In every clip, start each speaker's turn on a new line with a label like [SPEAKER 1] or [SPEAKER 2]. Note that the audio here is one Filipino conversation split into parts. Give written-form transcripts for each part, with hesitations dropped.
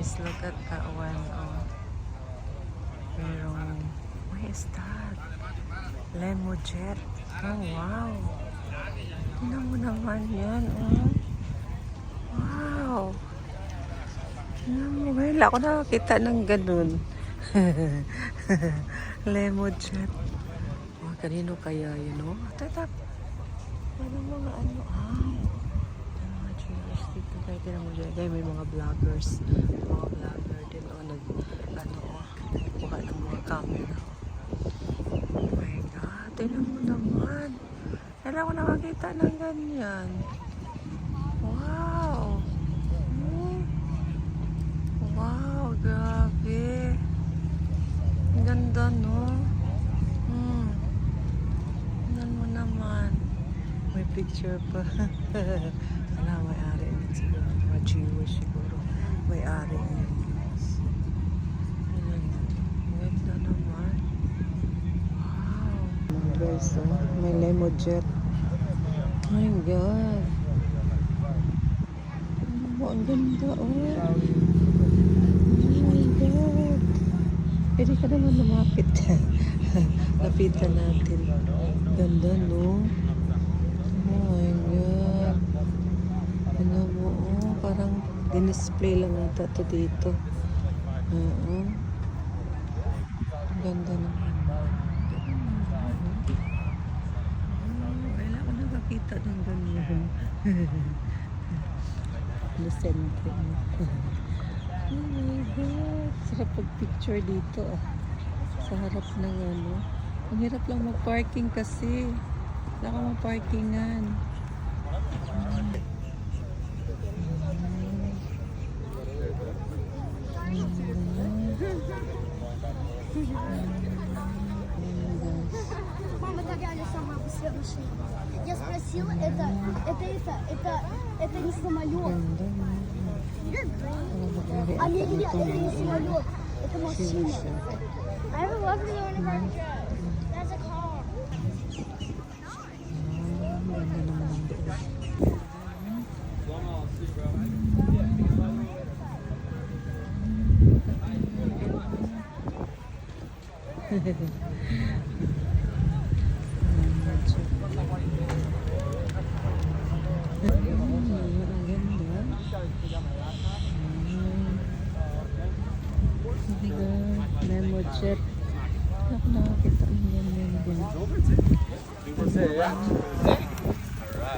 [SPEAKER 1] guys, look at that one. Oh. Pero, what is that? Limo Jet. Oh, wow. Tingnan mo naman yan. Oh. Wow. Tingnan mo. Wala ako nakakita ng ganun. Limo Jet. Oh, kanino kaya yun, no? Tatap. Parang mga ano, mga cheers dito. Kaya tinan mo dyan. Kaya may mga vloggers. Mga vlogger din, kuha ng mga camera. Oh my God. Tingnan mo naman. Kailan ko nakakita ng ganyan. Wow. Wow, grabe. Ang ganda, no? Tingnan mo naman. May picture pa. Wala, may-ari din siguro. Mga Jewish siguro. May-ari din. Ganda naman. Wow. Guys, may Limo Jet. Oh my God. Ang ganda, oh. Oh my God. Pwede ka naman lumapit. Lapitan natin. Ganda, no? Oh my God. Ano mo, oh. Parang dinisplay lang ata ito dito. Ang ganda naman. Wala ko nakakita ng ganyan. Lucente. Oh my God. Sarap pag-picture dito, sa harap ng ano. Ang hirap lang mag-parking kasi. Wala ka mag-parkingan.
[SPEAKER 2] Мама так реально сама по себе машина. Я спросила, это не самолет. А мне нет, это не самолет, это машина. I have a lovely one of our trucks. That's a car.
[SPEAKER 1] Limo Jet. Ako nakakita ng ganyan din.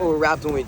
[SPEAKER 3] Oh, we're wrapped when we